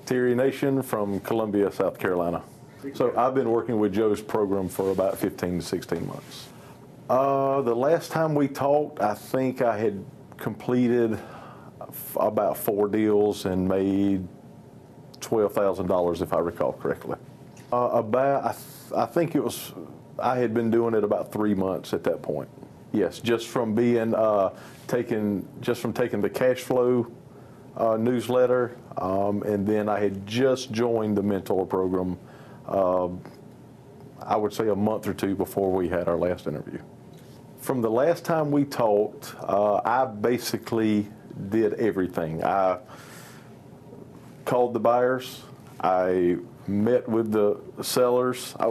Terry Nation from Columbia, South Carolina. So I've been working with Joe's program for about 15 to 16 months. The last time we talked, I think I had completed about 4 deals and made $12,000, if I recall correctly. I think it was, I had been doing it about 3 months at that point. Yes, just from being taking the cash flow newsletter, and then I had just joined the mentor program. I would say a month or 2 before we had our last interview. From the last time we talked, I basically did everything. I called the buyers. I met with the sellers. I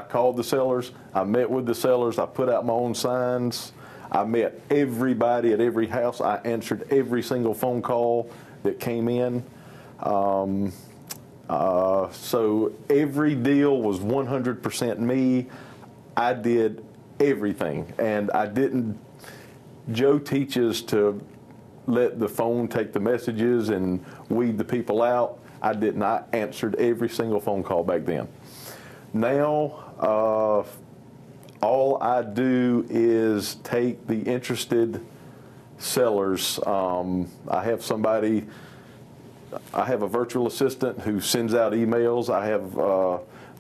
called the sellers. I met with the sellers. I put out my own signs. I met everybody at every house. I answered every single phone call that came in. So every deal was 100% me. I did everything, and I didn't. Joe teaches to let the phone take the messages and weed the people out. I didn't. I answered every single phone call back then. Now, all I do is take the interested sellers. I have a virtual assistant who sends out emails. I have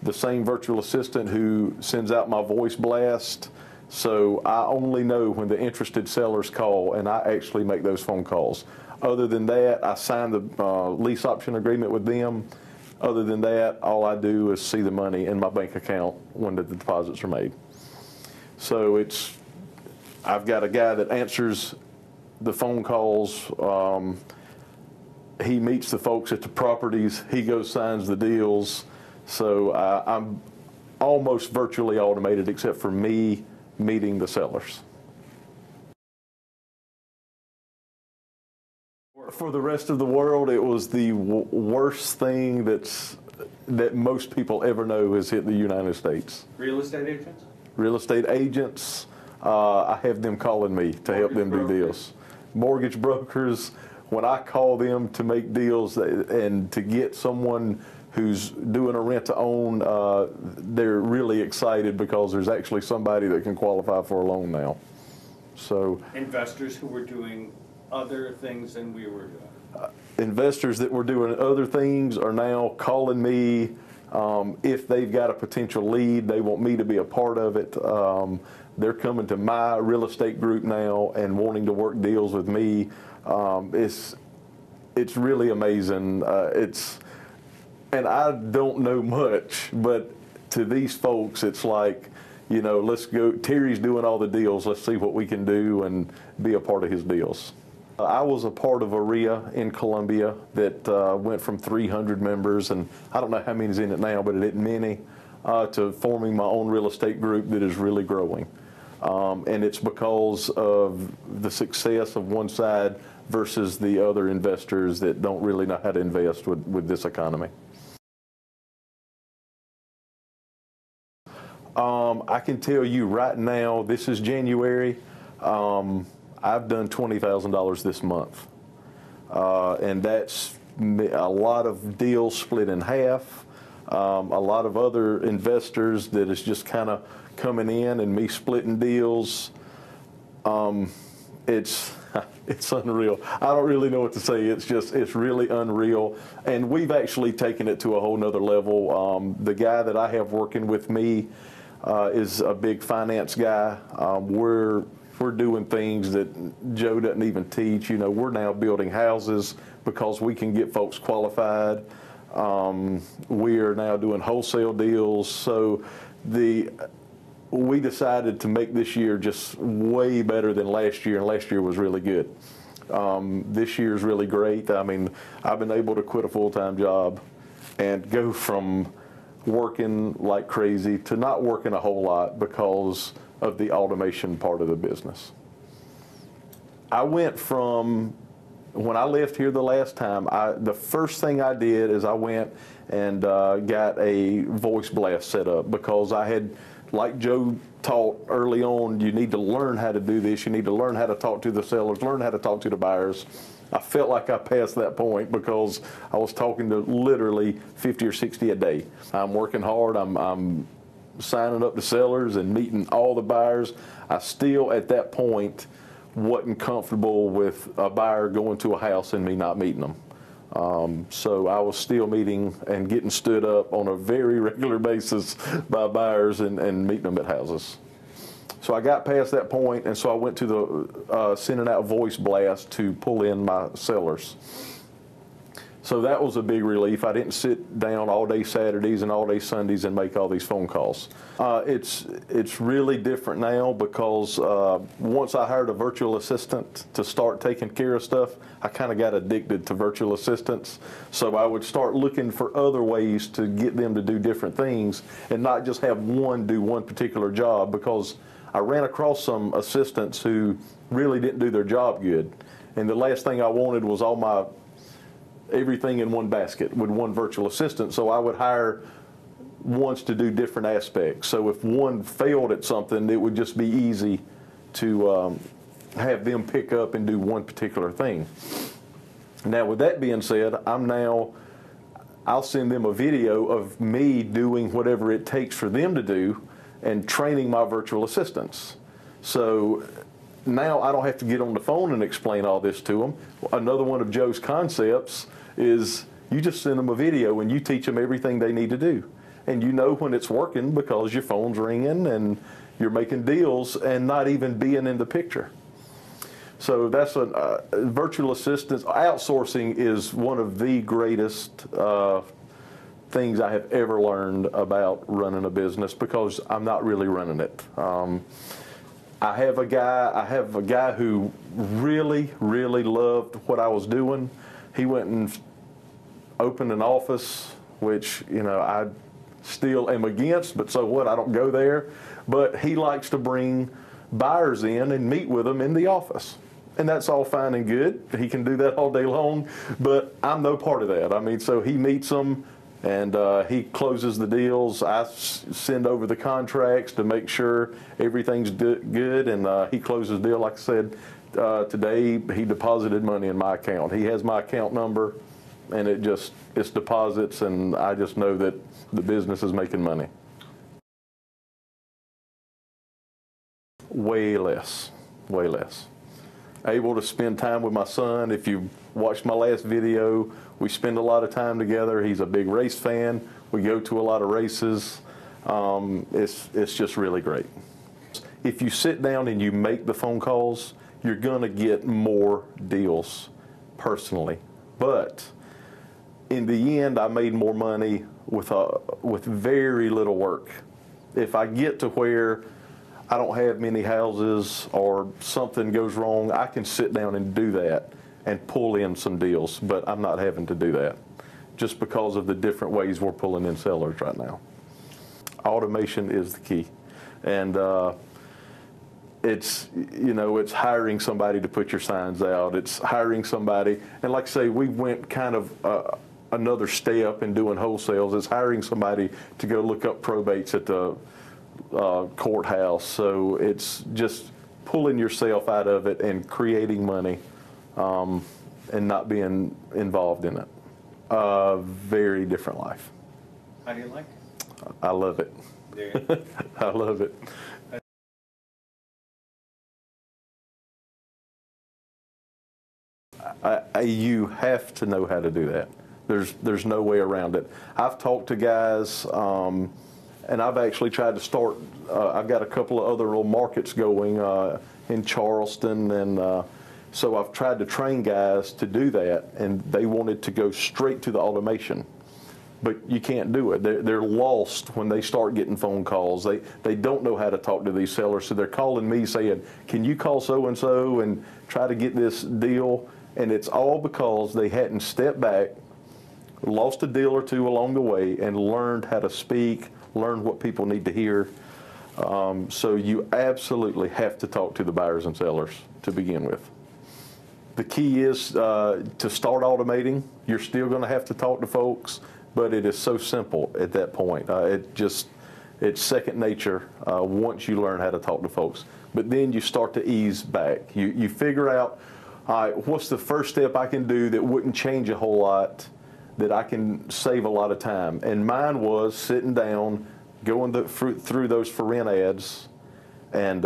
the same virtual assistant who sends out my voice blast. So I only know when the interested sellers call, and I actually make those phone calls. Other than that, I sign the lease option agreement with them. Other than that, all I do is see the money in my bank account when the deposits are made. So I've got a guy that answers the phone calls. He meets the folks at the properties. He goes signs the deals. So I'm almost virtually automated, except for me meeting the sellers. For the rest of the world, it was the worst thing that most people ever know has hit the United States. Real estate agents? Real estate agents. I have them calling me to help them do deals. Mortgage brokers. When I call them to make deals and to get someone who's doing a rent-to-own, they're really excited because there's actually somebody that can qualify for a loan now. So investors who were doing other things than we were doing. Investors that were doing other things are now calling me. If they've got a potential lead, they want me to be a part of it. They're coming to my real estate group now and wanting to work deals with me. It's really amazing. And I don't know much, but to these folks, it's like, you know, let's go. Terry's doing all the deals. Let's see what we can do and be a part of his deals. I was a part of a RIA in Columbia that went from 300 members, and I don't know how many's in it now, but it isn't many, to forming my own real estate group that is really growing. And it's because of the success of one side versus the other investors that don't really know how to invest with this economy. I can tell you right now, this is January, I've done $20,000 this month. And that's a lot of deals split in half, a lot of other investors that is just kind of coming in and me splitting deals. It's unreal. I don't really know what to say. It's really unreal. And we've actually taken it to a whole nother level. The guy that I have working with me is a big finance guy. We're doing things that Joe doesn't even teach. You know, we're now building houses because we can get folks qualified. We are now doing wholesale deals. So we decided to make this year just way better than last year, and last year was really good. This year is really great. I mean, I've been able to quit a full-time job and go from working like crazy to not working a whole lot because of the automation part of the business. I went from, when I left here the last time, the first thing I did is I went and got a voice blast set up because I had, like Joe taught early on, you need to learn how to do this. You need to learn how to talk to the sellers, learn how to talk to the buyers. I felt like I passed that point because I was talking to literally 50 or 60 a day. I'm working hard. I'm signing up to sellers and meeting all the buyers. I still, at that point, wasn't comfortable with a buyer going to a house and me not meeting them. So I was still meeting and getting stood up on a very regular basis by buyers and meeting them at houses. So I got past that point, and so I went to the sending out voice blast to pull in my sellers. So that was a big relief. I didn't sit down all day Saturdays and all day Sundays and make all these phone calls. It's really different now because once I hired a virtual assistant to start taking care of stuff, I kind of got addicted to virtual assistants. So I would start looking for other ways to get them to do different things and not just have one do one particular job, because I ran across some assistants who really didn't do their job good. And the last thing I wanted was all my everything in one basket with one virtual assistant. So I would hire ones to do different aspects. So if one failed at something, it would just be easy to have them pick up and do one particular thing. Now, with that being said, I'll send them a video of me doing whatever it takes for them to do and training my virtual assistants. So now I don't have to get on the phone and explain all this to them. Another one of Joe's concepts is you just send them a video and you teach them everything they need to do. And you know when it's working because your phone's ringing and you're making deals and not even being in the picture. So that's virtual assistants. Outsourcing is one of the greatest things I have ever learned about running a business, because I'm not really running it. I have a guy who really, really loved what I was doing. He went and opened an office, which, you know, I still am against, but so what, I don't go there. But he likes to bring buyers in and meet with them in the office. And that's all fine and good. He can do that all day long, but I'm no part of that. I mean, so he meets them and he closes the deals. I send over the contracts to make sure everything's good, and he closes the deal. Like I said, today he deposited money in my account. He has my account number, and it's deposits, and I just know that the business is making money. Way less, way less. Able to spend time with my son. If you watched my last video, we spend a lot of time together. He's a big race fan. We go to a lot of races. It's just really great. If you sit down and you make the phone calls, you're going to get more deals personally. But in the end, I made more money with very little work. If I get to where I don't have many houses or something goes wrong, I can sit down and do that and pull in some deals, but I'm not having to do that just because of the different ways we're pulling in sellers right now. Automation is the key. And it's hiring somebody to put your signs out. It's hiring somebody, and like I say, we went kind of another step in doing wholesales. It's hiring somebody to go look up probates at the courthouse. So it's just pulling yourself out of it and creating money and not being involved in it. Very different life. How do you like it? I love it. I love it. You have to know how to do that. There's no way around it. I've talked to guys, and I've actually tried to start, I've got a couple of other little markets going in Charleston, and so I've tried to train guys to do that, and they wanted to go straight to the automation. But you can't do it. They're lost when they start getting phone calls. They don't know how to talk to these sellers, so they're calling me saying, can you call so-and-so and try to get this deal? And it's all because they hadn't stepped back, lost a deal or two along the way, and learned how to speak, learn what people need to hear. So you absolutely have to talk to the buyers and sellers to begin with. The key is to start automating. You're still going to have to talk to folks, but it is so simple at that point. It's second nature once you learn how to talk to folks. But then you start to ease back. You figure out all right, what's the first step I can do that wouldn't change a whole lot, that I can save a lot of time? And mine was sitting down, going through those for rent ads, and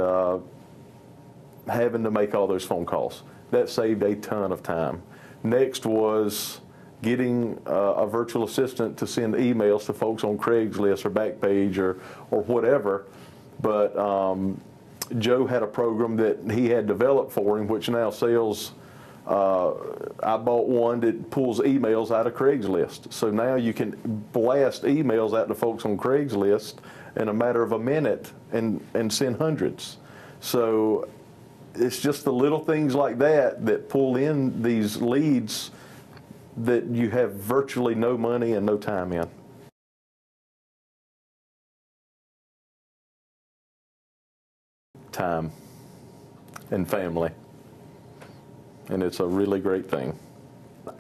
having to make all those phone calls. That saved a ton of time. Next was getting a virtual assistant to send emails to folks on Craigslist or Backpage or whatever. But Joe had a program that he had developed for him, which now sells. I bought one that pulls emails out of Craigslist. So now you can blast emails out to folks on Craigslist in a matter of a minute and send hundreds. So it's just the little things like that that pull in these leads that you have virtually no money and no time in. Time and family. And it's a really great thing.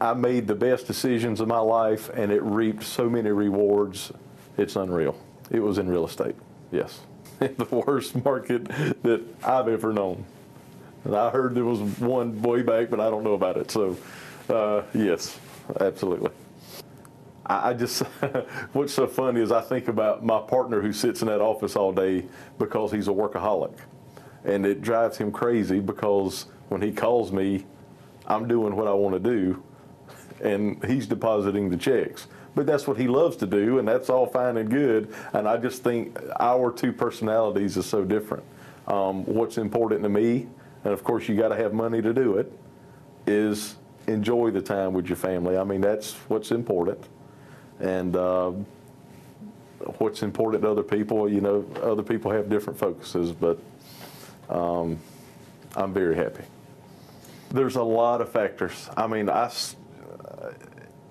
I made the best decisions of my life, and it reaped so many rewards. It's unreal. It was in real estate, yes. The worst market that I've ever known. And I heard there was one way back, but I don't know about it. So, yes, absolutely. I just, what's so funny is I think about my partner who sits in that office all day because he's a workaholic. And it drives him crazy because when he calls me, I'm doing what I want to do, and he's depositing the checks. But that's what he loves to do, and that's all fine and good. And I just think our two personalities is so different. What's important to me, and of course you got to have money to do it, is enjoy the time with your family. I mean, that's what's important. And what's important to other people, you know, other people have different focuses, but I'm very happy. There's a lot of factors. I mean,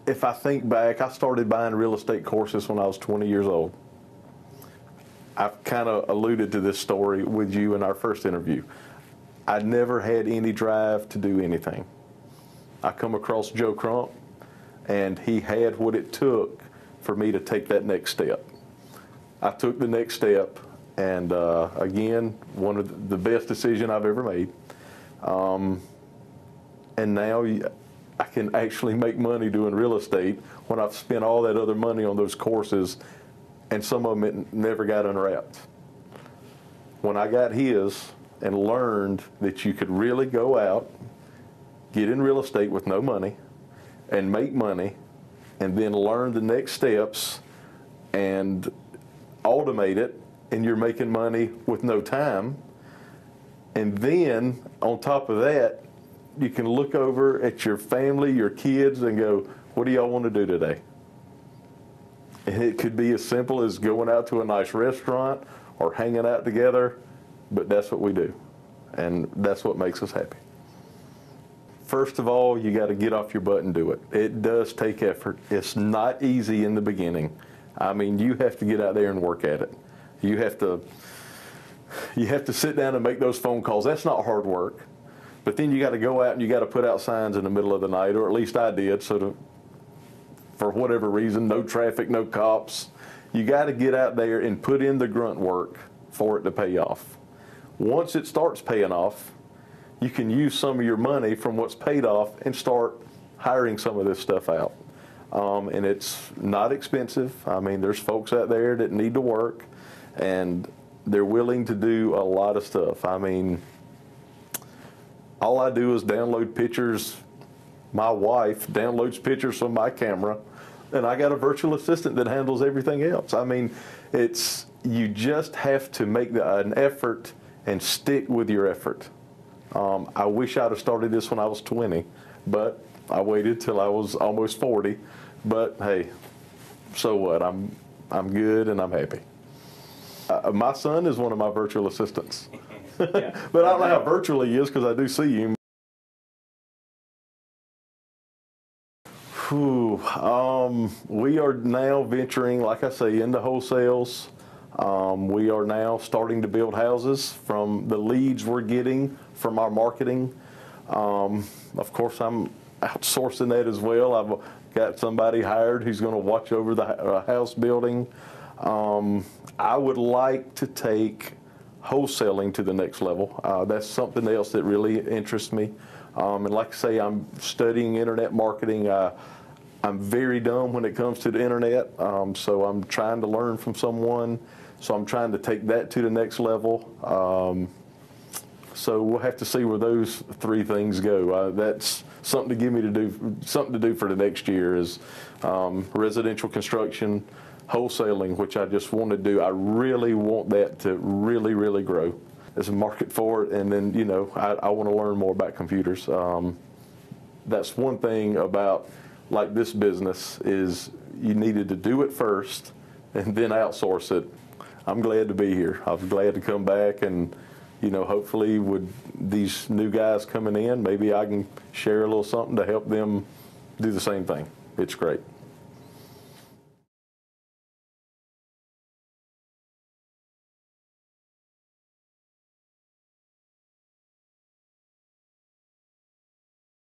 if I think back, I started buying real estate courses when I was 20 years old. I've kind of alluded to this story with you in our first interview. I never had any drive to do anything. I come across Joe Crump, and he had what it took for me to take that next step. I took the next step, and again, one of the best decisions I've ever made. And now I can actually make money doing real estate when I've spent all that other money on those courses, and some of them it never got unwrapped. When I got his and learned that you could really go out, get in real estate with no money, and make money, and then learn the next steps and automate it, and you're making money with no time. And then on top of that, you can look over at your family, your kids, and go, what do y'all want to do today? And it could be as simple as going out to a nice restaurant or hanging out together, but that's what we do. And that's what makes us happy. First of all, you got to get off your butt and do it. It does take effort. It's not easy in the beginning. I mean, you have to get out there and work at it. You have to sit down and make those phone calls. That's not hard work. But then you got to go out and you got to put out signs in the middle of the night, or at least I did, for whatever reason, no traffic, no cops. You got to get out there and put in the grunt work for it to pay off. Once it starts paying off, you can use some of your money from what's paid off and start hiring some of this stuff out. And it's not expensive. I mean, there's folks out there that need to work, and they're willing to do a lot of stuff. I mean, all I do is download pictures. My wife downloads pictures from my camera, and I got a virtual assistant that handles everything else. I mean, you just have to make an effort and stick with your effort. I wish I'd have started this when I was 20, but I waited till I was almost 40. But hey, so what? I'm good and I'm happy. My son is one of my virtual assistants. Yeah. But I don't know how virtual he is because I do see him. We are now venturing, like I say, into wholesales. We are now starting to build houses from the leads we're getting from our marketing. Of course, I'm outsourcing that as well. I've got somebody hired who's going to watch over the house building. I would like to take wholesaling to the next level. That's something else that really interests me. And like I say, I'm studying internet marketing. I'm very dumb when it comes to the internet, so I'm trying to learn from someone. So I'm trying to take that to the next level. So we'll have to see where those three things go. That's something to give me to do, something to do for the next year is residential construction, wholesaling, which I just want to do. I really want that to really, really grow. There's a market for it, and then, you know, I want to learn more about computers. That's one thing about like this business is you needed to do it first and then outsource it. I'm glad to be here. I'm glad to come back, and you know, hopefully with these new guys coming in, maybe I can share a little something to help them do the same thing. It's great.